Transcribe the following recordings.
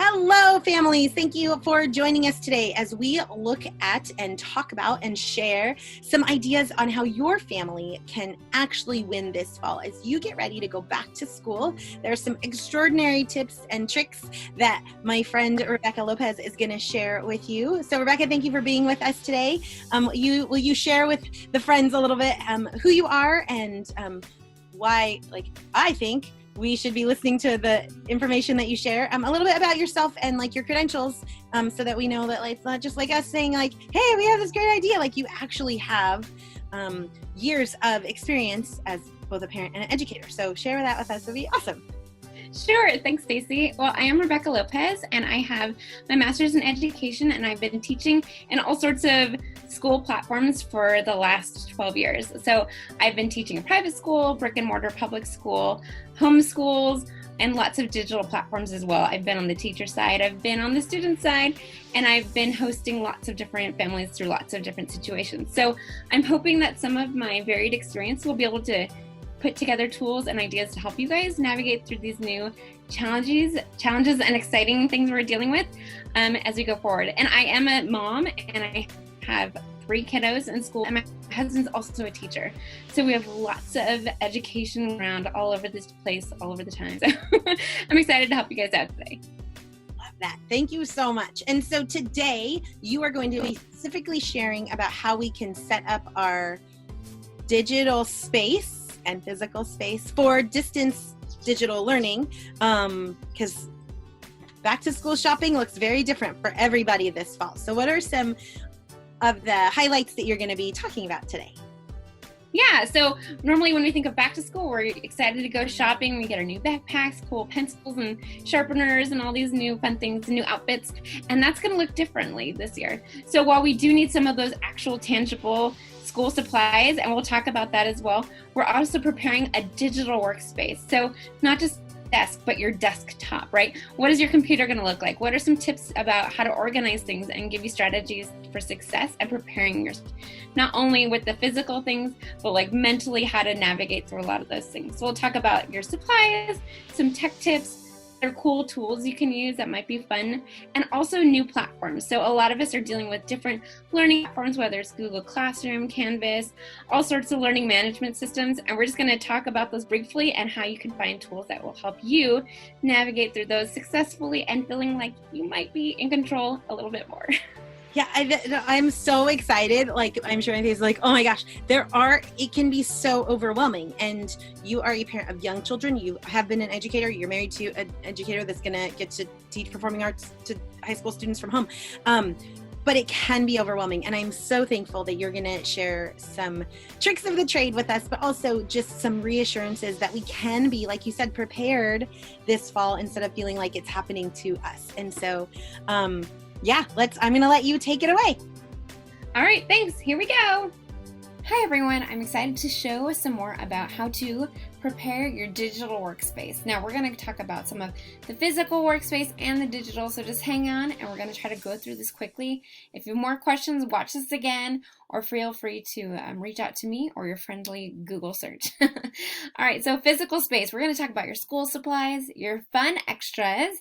Hello, families. Thank you for joining us today as we look at and talk about and share some ideas on how your family can actually win this fall. As you get ready to go back to school, there are some extraordinary tips and tricks that my friend Rebecca Lopez is going to share with you. So, Rebecca, thank you for being with us today. Will you share with the friends a little bit who you are and why, I think we should be listening to the information that you share, a little bit about yourself and your credentials, so that we know that it's not just us saying hey, we have this great idea. You actually have years of experience as both a parent and an educator. So share that with us. It would be awesome. Sure. Thanks, Staci. Well, I am Rebecca Lopez, and I have my master's in education, and I've been teaching in all sorts of school platforms for the last 12 years. So I've been teaching in private school, brick and mortar public school, homeschools, and lots of digital platforms as well. I've been on the teacher side, I've been on the student side, and I've been hosting lots of different families through lots of different situations. So I'm hoping that some of my varied experience will be able to put together tools and ideas to help you guys navigate through these new challenges and exciting things we're dealing with as we go forward. And I am a mom, and I have 3 kiddos in school, and my husband's also a teacher. So we have lots of education around all over this place, all over the time. So I'm excited to help you guys out today. Love that. Thank you so much. And so today you are going to be specifically sharing about how we can set up our digital space and physical space for distance digital learning, because back to school shopping looks very different for everybody this fall. So what are some of the highlights that you're going to be talking about today? Yeah, so normally when we think of back to school, we're excited to go shopping. We get our new backpacks, cool pencils and sharpeners and all these new fun things, new outfits, and that's going to look differently this year. So while we do need some of those actual tangible school supplies, and we'll talk about that as well, we're also preparing a digital workspace. So not just desk, but your desktop, right? What is your computer going to look like? What are some tips about how to organize things and give you strategies for success and preparing your, not only with the physical things, but mentally how to navigate through a lot of those things. So we'll talk about your supplies, some tech tips, they're cool tools you can use that might be fun, and also new platforms. So a lot of us are dealing with different learning platforms, whether it's Google Classroom, Canvas, all sorts of learning management systems, and we're just going to talk about those briefly and how you can find tools that will help you navigate through those successfully and feeling like you might be in control a little bit more. Yeah, I'm so excited. I'm sure Anthony's oh my gosh, it can be so overwhelming. And you are a parent of young children. You have been an educator. You're married to an educator that's going to get to teach performing arts to high school students from home. But it can be overwhelming. And I'm so thankful that you're going to share some tricks of the trade with us, but also just some reassurances that we can be, like you said, prepared this fall instead of feeling like it's happening to us. And so, yeah, I'm going to let you take it away. All right, thanks. Here we go. Hi, everyone. I'm excited to show some more about how to prepare your digital workspace. Now, we're going to talk about some of the physical workspace and the digital, so just hang on, and we're going to try to go through this quickly. If you have more questions, watch this again, or feel free to reach out to me or your friendly Google search. All right, so physical space. We're going to talk about your school supplies, your fun extras,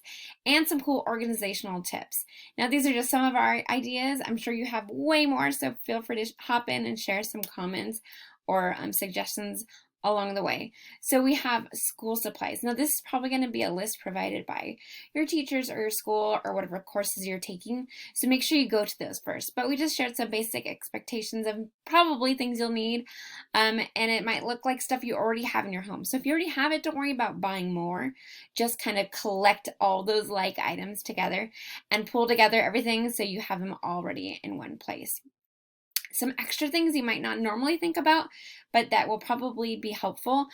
and some cool organizational tips. Now, these are just some of our ideas. I'm sure you have way more, so feel free to hop in and share some comments or suggestions along the way. So we have school supplies. Now this is probably going to be a list provided by your teachers or your school or whatever courses you're taking. So make sure you go to those first. But we just shared some basic expectations of probably things you'll need. And it might look like stuff you already have in your home. So if you already have it, don't worry about buying more. Just kind of collect all those items together and pull together everything so you have them already in one place. Some extra things you might not normally think about, but that will probably be helpful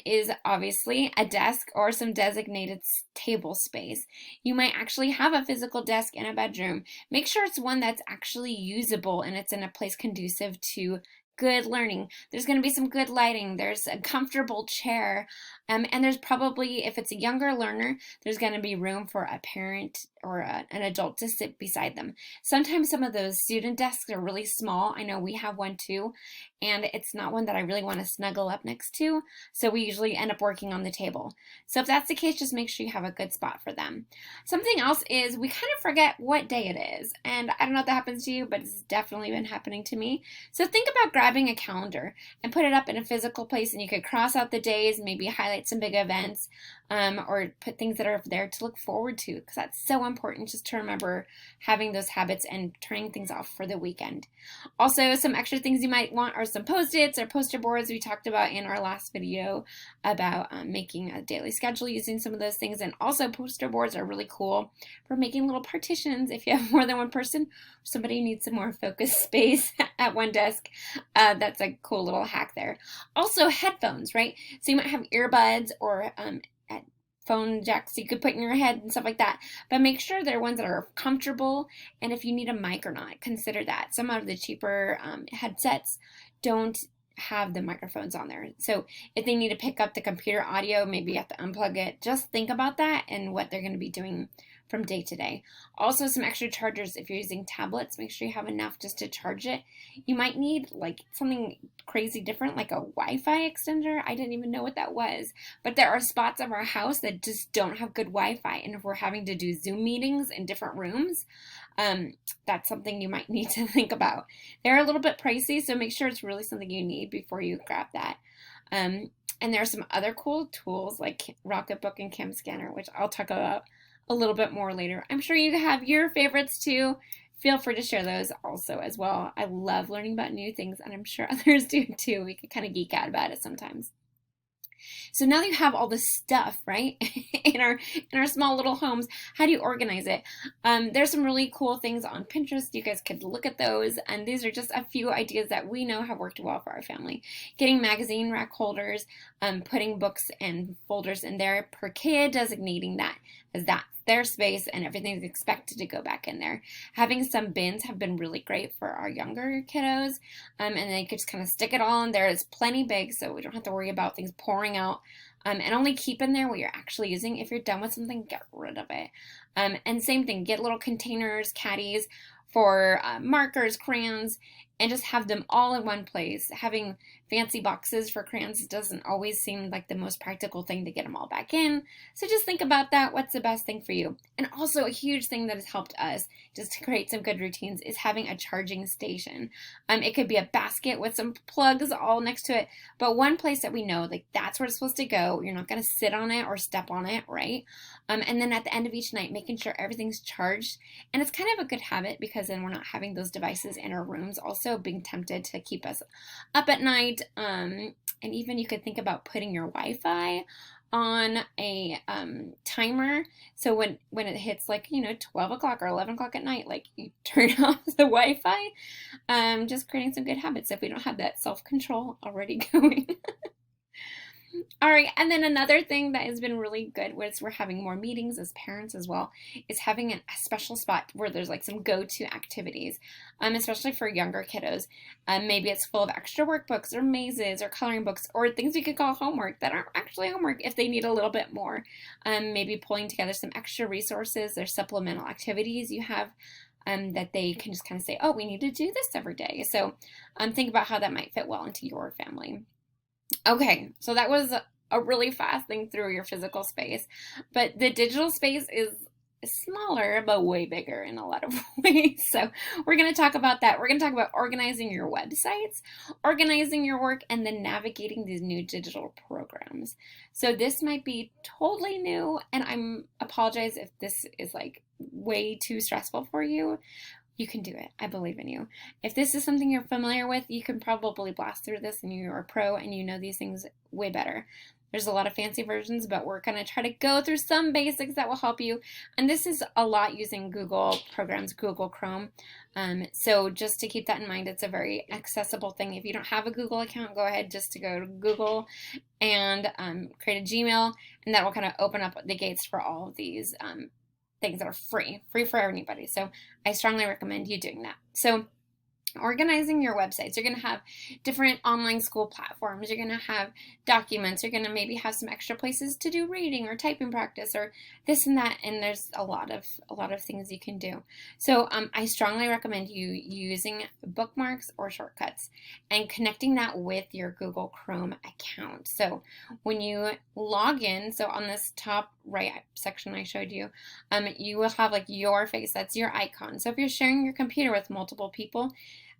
is obviously a desk or some designated table space. You might actually have a physical desk in a bedroom. Make sure it's one that's actually usable and it's in a place conducive to good learning. There's going to be some good lighting. There's a comfortable chair. And there's probably, if it's a younger learner, there's going to be room for a parent or an adult to sit beside them. Sometimes some of those student desks are really small. I know we have one too, and it's not one that I really want to snuggle up next to, so we usually end up working on the table. So if that's the case, just make sure you have a good spot for them. Something else is we kind of forget what day it is, and I don't know if that happens to you, but it's definitely been happening to me. So think about grabbing a calendar and put it up in a physical place, and you could cross out the days, maybe highlight some big events, or put things that are there to look forward to, because that's so important just to remember having those habits and turning things off for the weekend. Also, some extra things you might want are some Post-its or poster boards. We talked about in our last video about making a daily schedule using some of those things, and also poster boards are really cool for making little partitions if you have more than one person, somebody needs some more focus space at one desk. That's a cool little hack there. Also, headphones, right? So you might have earbuds or phone jacks you could put in your head and stuff like that, but make sure they're ones that are comfortable, and if you need a mic or not, consider that. Some of the cheaper headsets don't have the microphones on there, so if they need to pick up the computer audio, maybe you have to unplug it. Just think about that and what they're going to be doing from day to day. Also, some extra chargers. If you're using tablets, make sure you have enough just to charge it. You might need like something crazy different, like a Wi-Fi extender. I didn't even know what that was, but there are spots of our house that just don't have good Wi-Fi, and if we're having to do Zoom meetings in different rooms, that's something you might need to think about. They're a little bit pricey, so make sure it's really something you need before you grab that. And there are some other cool tools like Rocketbook and Cam Scanner, which I'll talk about a little bit more later. I'm sure you have your favorites too. Feel free to share those also as well. I love learning about new things, and I'm sure others do too. We could kind of geek out about it sometimes. So now that you have all this stuff, right, in our small little homes, how do you organize it? There's some really cool things on Pinterest. You guys could look at those, and these are just a few ideas that we know have worked well for our family. Getting magazine rack holders, putting books and folders in there per kid, designating that as their space, and everything's expected to go back in there. Having some bins have been really great for our younger kiddos, and they could just kind of stick it all in there. It's plenty big, so we don't have to worry about things pouring out, and only keep in there what you're actually using. If you're done with something, get rid of it. And same thing, get little containers, caddies for markers, crayons, and just have them all in one place. Having fancy boxes for crayons doesn't always seem like the most practical thing to get them all back in. So just think about that. What's the best thing for you? And also a huge thing that has helped us just to create some good routines is having a charging station. It could be a basket with some plugs all next to it, but one place that we know, like that's where it's supposed to go. You're not going to sit on it or step on it, right? And then at the end of each night, making sure everything's charged. And it's kind of a good habit because then we're not having those devices in our rooms, also being tempted to keep us up at night. And even you could think about putting your Wi-Fi on a timer, so when it hits 12 o'clock or 11 o'clock at night, like you turn off the Wi-Fi. Just creating some good habits if we don't have that self-control already going. All right, and then another thing that has been really good was we're having more meetings as parents as well, is having a special spot where there's like some go-to activities, especially for younger kiddos. Maybe it's full of extra workbooks or mazes or coloring books or things we could call homework that aren't actually homework if they need a little bit more. Maybe pulling together some extra resources or supplemental activities you have that they can just kind of say, oh, we need to do this every day. So think about how that might fit well into your family. Okay, so that was a really fast thing through your physical space, but the digital space is smaller but way bigger in a lot of ways. So we're going to talk about that. We're going to talk about organizing your websites, organizing your work, and then navigating these new digital programs. So this might be totally new, and I'm apologize if this is like way too stressful for you. You can do it. I believe in you. If this is something you're familiar with, you can probably blast through this and you're a pro and you know these things way better. There's a lot of fancy versions, but we're going to try to go through some basics that will help you. And this is a lot using Google programs, Google Chrome. So just to keep that in mind, it's a very accessible thing. If you don't have a Google account, go ahead just to go to Google and create a Gmail, and that will kind of open up the gates for all of these things that are free for anybody. So I strongly recommend you doing that. So Organizing your websites. You're going to have different online school platforms. You're going to have documents. You're going to maybe have some extra places to do reading or typing practice or this and that. And there's a lot of things you can do. So I strongly recommend you using bookmarks or shortcuts and connecting that with your Google Chrome account. So when you log in, so on this top right section I showed you, you will have like your face. That's your icon. So if you're sharing your computer with multiple people,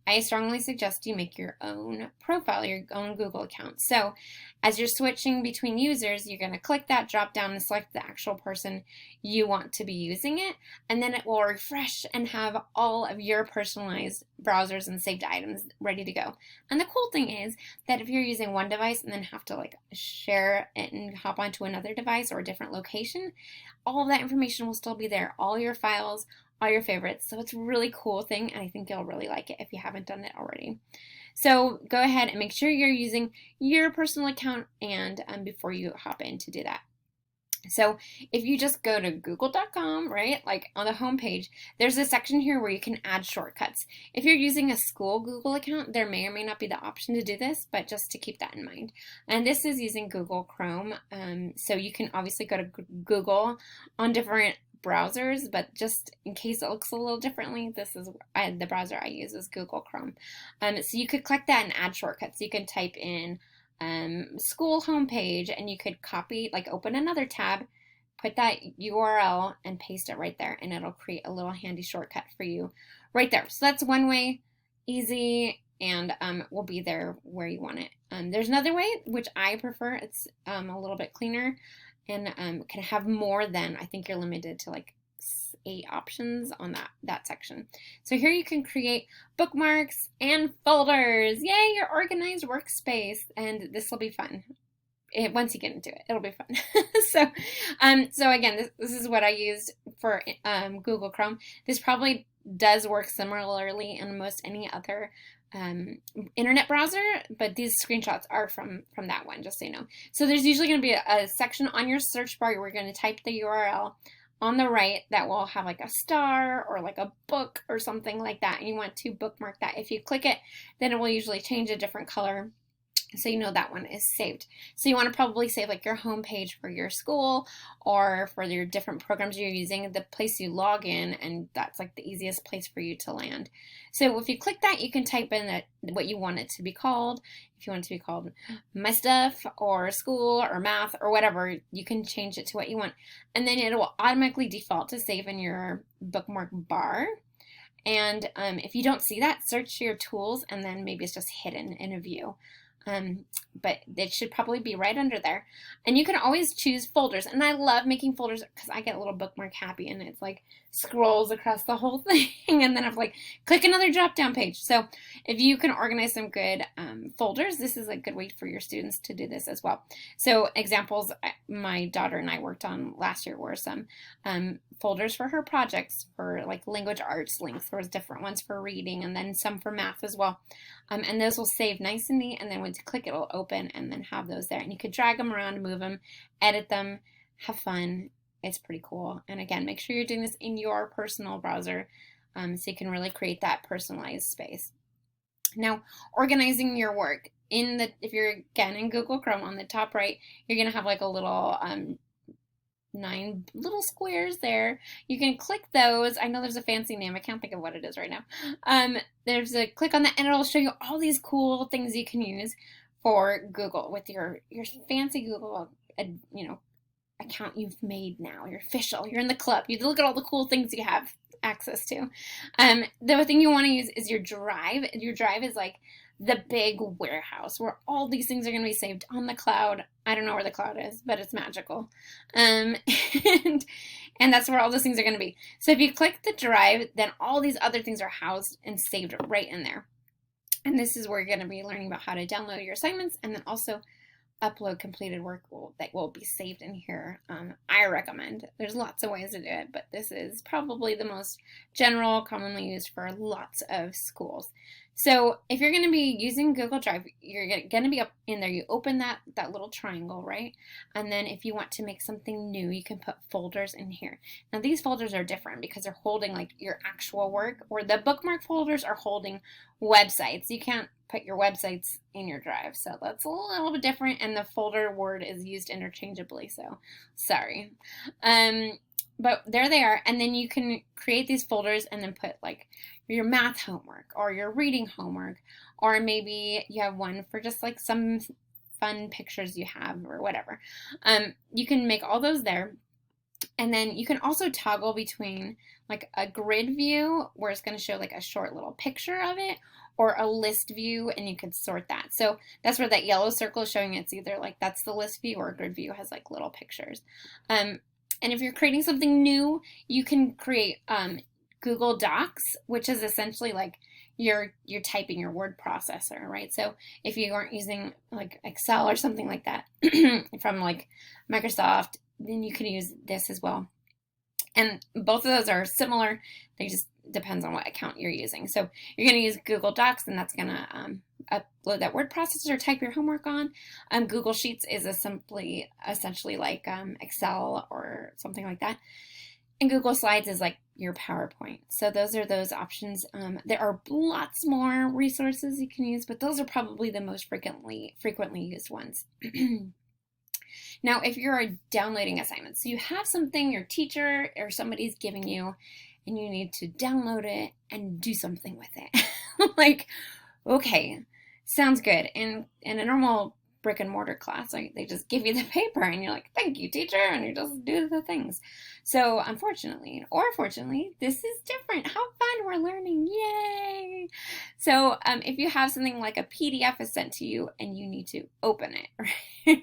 I strongly suggest you make your own profile, your own Google account. So as you're switching between users, you're going to click that drop down and select the actual person you want to be using it. And then it will refresh and have all of your personalized browsers and saved items ready to go. And the cool thing is that if you're using one device and then have to like share it and hop onto another device or a different location, all of that information will still be there. All your files, all your favorites. So it's a really cool thing, and I think you'll really like it if you haven't done it already. So go ahead and make sure you're using your personal account and before you hop in to do that. So if you just go to google.com, right, like on the home page, there's a section here where you can add shortcuts. If you're using a school Google account, there may or may not be the option to do this, but just to keep that in mind. And this is using Google Chrome. So you can obviously go to Google on different browsers, but just in case it looks a little differently, this is the browser I use is Google Chrome. So you could click that and add shortcuts. You can type in school homepage and you could copy, like open another tab, put that URL and paste it right there, and it'll create a little handy shortcut for you right there. So that's one way, easy, and will be there where you want it. There's another way, which I prefer. It's a little bit cleaner and can have more than, I think you're limited to like 8 options on that section. So here you can create bookmarks and folders. Yay, your organized workspace, and this will be fun. Once you get into it, it'll be fun. So again, this is what I used for Google Chrome. This probably does work similarly in most any other internet browser, but these screenshots are from that one, just so you know. So there's usually going to be a section on your search bar where we're going to type the URL on the right that will have like a star or like a book or something like that, and you want to bookmark that. If you click it, then it will usually change a different color, so you know that one is saved. So you want to probably save like your home page for your school or for your different programs you're using, the place you log in, and that's like the easiest place for you to land. So if you click that, you can type in what you want it to be called. If you want it to be called My Stuff or School or Math or whatever, you can change it to what you want. And then it will automatically default to save in your bookmark bar. And if you don't see that, search your tools, and then maybe it's just hidden in a view. But it should probably be right under there. And you can always choose folders. And I love making folders because I get a little bookmark happy, and it's like scrolls across the whole thing. And then I'm like, click another drop down page. So if you can organize some good folders, this is a good way for your students to do this as well. So examples my daughter and I worked on last year were some folders for her projects for like language arts links. There was different ones for reading, and then some for math as well. And those will save nice and neat, and then when you click, it'll open and then have those there. And you could drag them around, move them, edit them, have fun. It's pretty cool. And again, make sure you're doing this in your personal browser so you can really create that personalized space. Now, organizing your work. If you're again in Google Chrome, on the top right, you're going to have like a little 9 little squares there. You can click those. I know there's a fancy name. I can't think of what it is right now. There's a click on that, and it'll show you all these cool things you can use for Google with your fancy Google account you've made now. You're official. You're in the club. You look at all the cool things you have access to. The other thing you want to use is your drive. Your drive is like the big warehouse where all these things are going to be saved on the cloud. I don't know where the cloud is, but it's magical. And that's where all those things are going to be. So if you click the drive, then all these other things are housed and saved right in there. And this is where you're going to be learning about how to download your assignments and then also upload completed work that will be saved in here. I recommend. There's lots of ways to do it, but this is probably the most general, commonly used for lots of schools. So if you're going to be using Google Drive, you're going to be up in there. You open that little triangle, right? And then if you want to make something new, you can put folders in here. Now these folders are different because they're holding like your actual work, or the bookmark folders are holding websites. You can't put your websites in your drive. So that's a little bit different, and the folder word is used interchangeably. So sorry. But there they are, and then you can create these folders and then put like your math homework or your reading homework, or maybe you have one for just like some fun pictures you have or whatever. You can make all those there, and then you can also toggle between like a grid view where it's going to show like a short little picture of it, or a list view, and you could sort that. So that's where that yellow circle is showing. It's either like that's the list view, or a grid view has like little pictures. And if you're creating something new, you can create Google Docs, which is essentially like you're typing your word processor, right? So if you aren't using like Excel or something like that from like Microsoft, then you can use this as well. And both of those are similar. They just depends on what account you're using. So you're going to use Google Docs, and that's going to upload that word processor, type your homework on. Google Sheets is essentially like Excel or something like that. And Google Slides is like your PowerPoint. So those are those options. There are lots more resources you can use, but those are probably the most frequently used ones. Now, if you're downloading assignments, so you have something your teacher or somebody's giving you, and you need to download it and do something with it. Like, okay, sounds good. In a normal brick and mortar class, like they just give you the paper and you're like, thank you, teacher, and you just do the things. So unfortunately, or fortunately, this is different. How fun, we're learning, yay! So if you have something like a PDF is sent to you and you need to open it,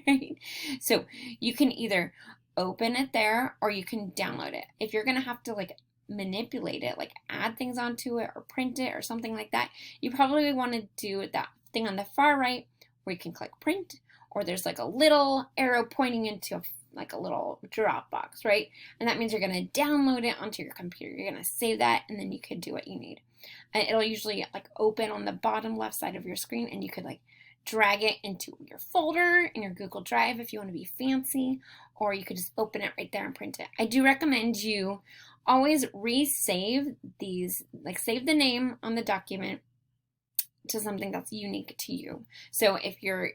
right? So you can either open it there, or you can download it. If you're gonna have to like manipulate it, like add things onto it or print it or something like that, you probably want to do that thing on the far right where you can click print, or there's like a little arrow pointing into like a little drop box, right? And that means you're going to download it onto your computer. You're going to save that, and then you could do what you need. And it'll usually like open on the bottom left side of your screen, and you could like drag it into your folder in your Google Drive if you want to be fancy, or you could just open it right there and print it. I do recommend you always resave these, like save the name on the document to something that's unique to you. So if you're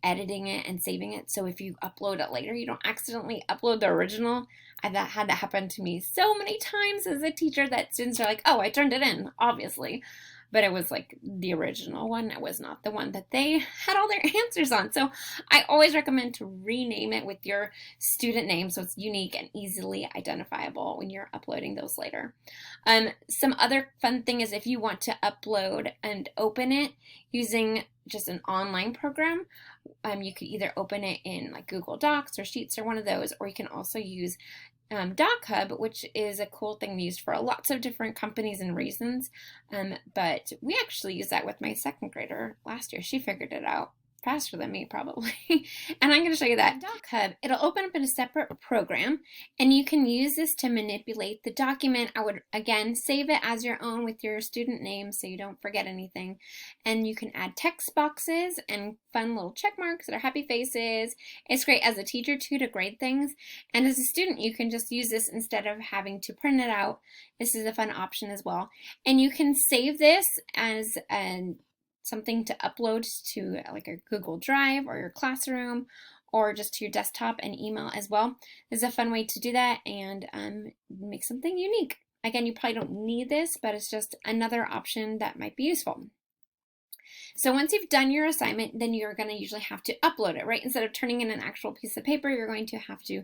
editing it and saving it, so if you upload it later, you don't accidentally upload the original. That had to happen to me so many times as a teacher that students are like, oh, I turned it in, obviously. But it was like the original one. It was not the one that they had all their answers on. So I always recommend to rename it with your student name so it's unique and easily identifiable when you're uploading those later. Some other fun thing is if you want to upload and open it using just an online program, you could either open it in like Google Docs or Sheets or one of those, or you can also use Doc Hub, which is a cool thing used for lots of different companies and reasons. But we actually used that with my second grader last year. She figured it out faster than me probably. And I'm going to show you that. Doc Hub, it'll open up in a separate program, and you can use this to manipulate the document. I would, again, save it as your own with your student name so you don't forget anything. And you can add text boxes and fun little check marks that are happy faces. It's great as a teacher too to grade things. And as a student, you can just use this instead of having to print it out. This is a fun option as well. And you can save this as something to upload to like a Google Drive or your classroom, or just to your desktop and email as well. This is a fun way to do that and make something unique. Again, you probably don't need this, but it's just another option that might be useful. So once you've done your assignment, then you're going to usually have to upload it, right? Instead of turning in an actual piece of paper, you're going to have to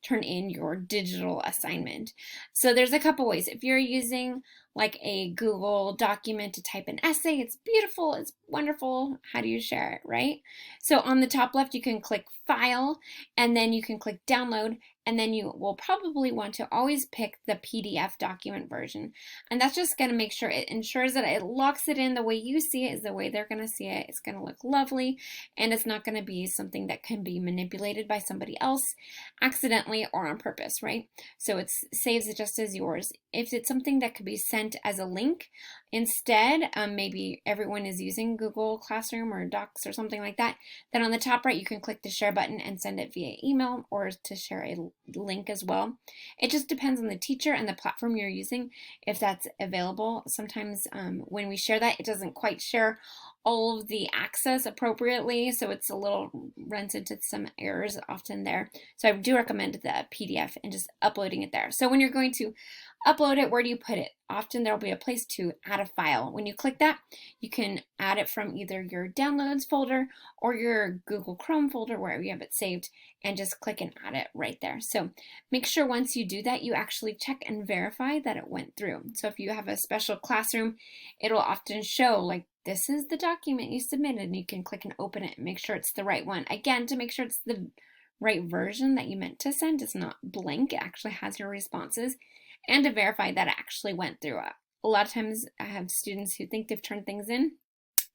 turn in your digital assignment. So there's a couple ways. If you're using like a Google document to type an essay, it's beautiful, it's wonderful. How do you share it, right? So on the top left, you can click File, and then you can click Download, and then you will probably want to always pick the PDF document version. And that's just going to make sure it ensures that it locks it in the way you see it is the way they're going to see it. It's going to look lovely, and it's not going to be something that can be manipulated by somebody else accidentally or on purpose, right? So it saves it just as yours. If it's something that could be sent as a link, instead, maybe everyone is using Google Classroom or Docs or something like that, then on the top right, you can click the share button and send it via email or to share a link as well. It just depends on the teacher and the platform you're using if that's available. Sometimes when we share that, it doesn't quite share all of the access appropriately, so it's a little runs into some errors often there. So I do recommend the PDF and just uploading it there. So when you're going to upload it, where do you put it? Often there'll be a place to add a file. When you click that, you can add it from either your downloads folder or your Google Chrome folder, wherever you have it saved, and just click and add it right there. So make sure once you do that, you actually check and verify that it went through. So if you have a special classroom, it'll often show like, this is the document you submitted, and you can click and open it and make sure it's the right one. Again, to make sure it's the right version that you meant to send. It's not blank, it actually has your responses, and to verify that it actually went through. A lot of times I have students who think they've turned things in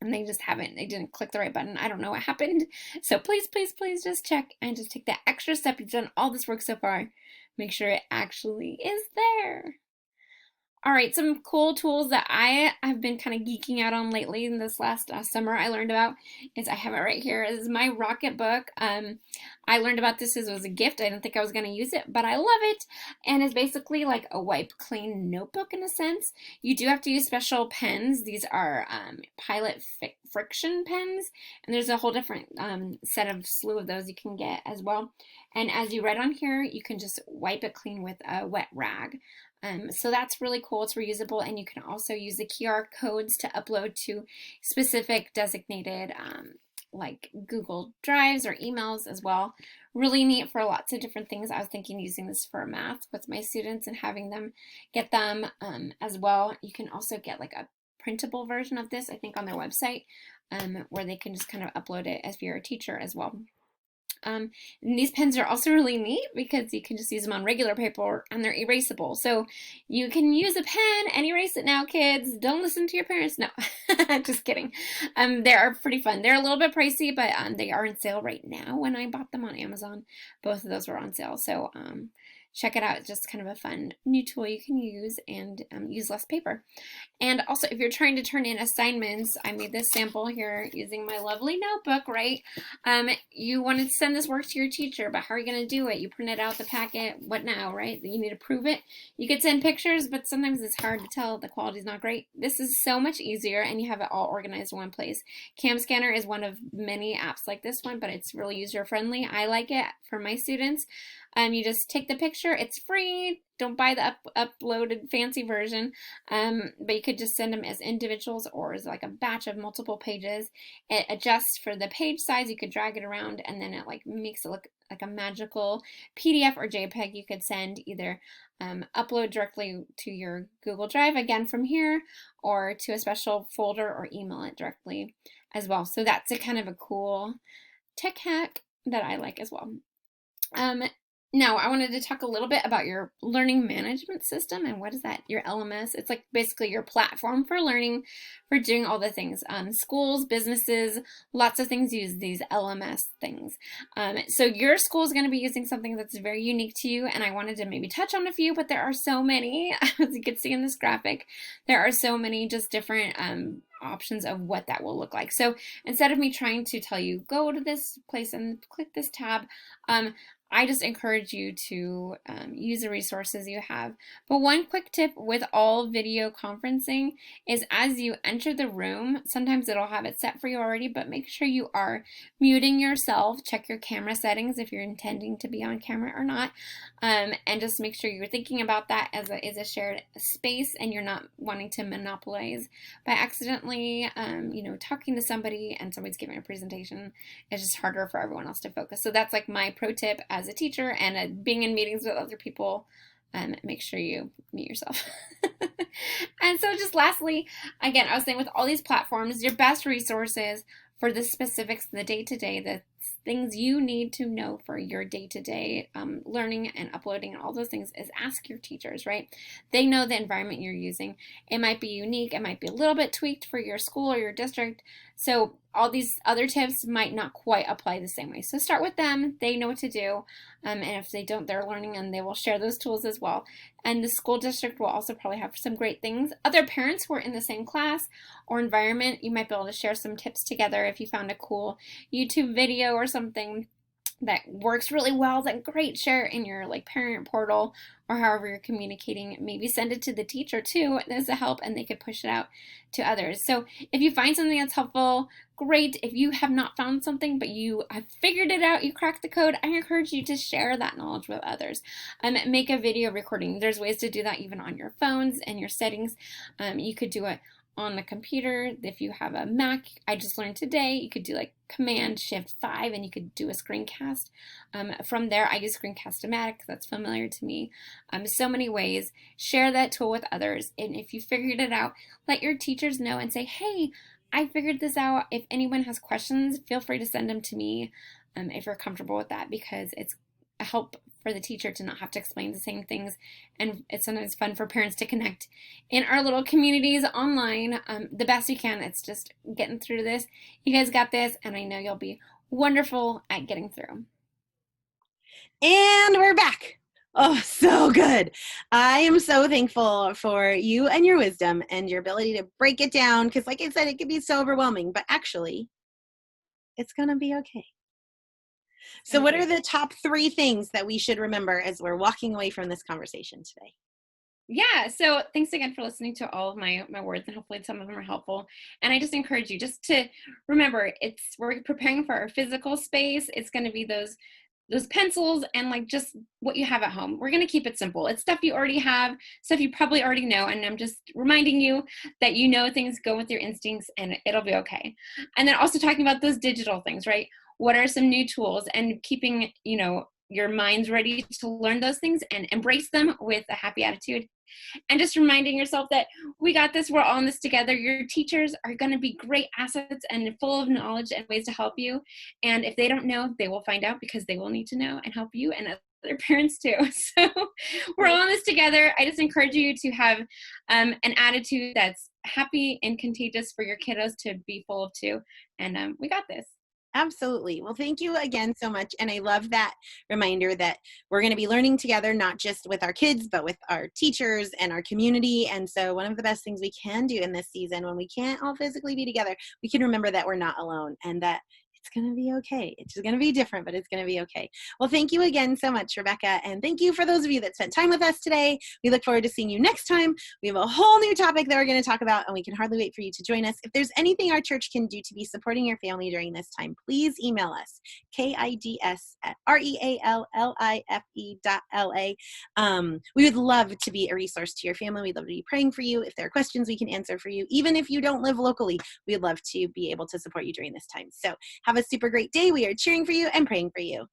and they just haven't. They didn't click the right button. I don't know what happened. So please, please, please just check and just take that extra step. You've done all this work so far. Make sure it actually is there. All right, some cool tools that I have been kind of geeking out on lately in this last summer I learned about is, I have it right here, is my Rocket book. I learned about this as it was a gift. I didn't think I was going to use it, but I love it. And it's basically like a wipe clean notebook in a sense. You do have to use special pens. These are Pilot friction pens, and there's a whole different set of slew of those you can get as well. And as you write on here, you can just wipe it clean with a wet rag. So that's really cool. It's reusable, and you can also use the QR codes to upload to specific designated like Google Drives or emails as well. Really neat for lots of different things. I was thinking using this for math with my students and having them get them as well. You can also get like a printable version of this, I think, on their website, where they can just kind of upload it as if you're a teacher as well. And these pens are also really neat because you can just use them on regular paper and they're erasable. So you can use a pen and erase it now, kids. Don't listen to your parents. No, just kidding. They are pretty fun. They're a little bit pricey, but they are on sale right now. When I bought them on Amazon, both of those were on sale. So check it out. It's just kind of a fun new tool you can use and use less paper. And also, if you're trying to turn in assignments, I made this sample here using my lovely notebook, right? You want to send this work to your teacher, but how are you going to do it? You print it out the packet, what now, right? You need to prove it. You could send pictures, but sometimes it's hard to tell. The quality's not great. This is so much easier, and you have it all organized in one place. Cam Scanner is one of many apps like this one, but it's really user-friendly. I like it for my students. You just take the picture. It's free. Don't buy the uploaded fancy version, but you could just send them as individuals or as like a batch of multiple pages. It adjusts for the page size. You could drag it around, and then it like makes it look like a magical PDF or JPEG. You could send either upload directly to your Google Drive, again from here, or to a special folder, or email it directly as well. So that's a kind of a cool tech hack that I like as well. Now, I wanted to talk a little bit about your learning management system. And what is that? Your LMS. It's like basically your platform for learning, for doing all the things. Schools, businesses, lots of things use these LMS things. So your school is going to be using something that's very unique to you. And I wanted to maybe touch on a few, but there are so many, as you can see in this graphic, there are so many just different options of what that will look like. So instead of me trying to tell you, go to this place and click this tab, I just encourage you to use the resources you have. But one quick tip with all video conferencing is, as you enter the room, sometimes it'll have it set for you already, but make sure you are muting yourself. Check your camera settings if you're intending to be on camera or not, and just make sure you're thinking about that as a shared space, and you're not wanting to monopolize by accidentally, talking to somebody and somebody's giving a presentation. It's just harder for everyone else to focus. So that's like my pro tip as a teacher and being in meetings with other people. Make sure you mute yourself. And so just lastly, again, I was saying with all these platforms, your best resources for the specifics, the day-to-day, things you need to know for your day-to-day learning and uploading and all those things is ask your teachers, right? They know the environment you're using. It might be unique. It might be a little bit tweaked for your school or your district. So all these other tips might not quite apply the same way. So start with them. They know what to do. And if they don't, they're learning and they will share those tools as well. And the school district will also probably have some great things. Other parents who are in the same class or environment, you might be able to share some tips together if you found a cool YouTube video or something that works really well, then great, share it in your like parent portal or however you're communicating. Maybe send it to the teacher too as a help, and they could push it out to others. So if you find something that's helpful, great. If you have not found something but you have figured it out, you cracked the code, I encourage you to share that knowledge with others. Make a video recording. There's ways to do that even on your phones and your settings. You could do it on the computer. If you have a Mac, I just learned today, you could do like Command Shift 5 and you could do a screencast. From there, I use Screencast-O-Matic. That's familiar to me. So many ways. Share that tool with others. And if you figured it out, let your teachers know and say, hey, I figured this out. If anyone has questions, feel free to send them to me if you're comfortable with that, because it's a help for the teacher to not have to explain the same things. And it's sometimes fun for parents to connect in our little communities online the best you can. It's just getting through this. You guys got this, and I know you'll be wonderful at getting through. And we're back. Oh, so good. I am so thankful for you and your wisdom and your ability to break it down, because like I said, it can be so overwhelming, but actually, it's going to be okay. So what are the top 3 things that we should remember as we're walking away from this conversation today? Yeah, so thanks again for listening to all of my words, and hopefully some of them are helpful. And I just encourage you just to remember, we're preparing for our physical space. It's going to be those pencils and like just what you have at home. We're going to keep it simple. It's stuff you already have, stuff you probably already know, and I'm just reminding you that you know things go with your instincts and it'll be okay. And then also talking about those digital things, right? What are some new tools, and keeping, your minds ready to learn those things and embrace them with a happy attitude. And just reminding yourself that we got this, we're all in this together. Your teachers are going to be great assets and full of knowledge and ways to help you. And if they don't know, they will find out, because they will need to know and help you and other parents too. So we're all in this together. I just encourage you to have an attitude that's happy and contagious for your kiddos to be full of too. And we got this. Absolutely. Well, thank you again so much. And I love that reminder that we're going to be learning together, not just with our kids, but with our teachers and our community. And so one of the best things we can do in this season, when we can't all physically be together, we can remember that we're not alone and that it's going to be okay. It's just going to be different, but it's going to be okay. Well, thank you again so much, Rebecca. And thank you for those of you that spent time with us today. We look forward to seeing you next time. We have a whole new topic that we're going to talk about, and we can hardly wait for you to join us. If there's anything our church can do to be supporting your family during this time, please email us, kids@realife.la. We would love to be a resource to your family. We'd love to be praying for you. If there are questions we can answer for you, even if you don't live locally, we'd love to be able to support you during this time. So have a super great day. We are cheering for you and praying for you.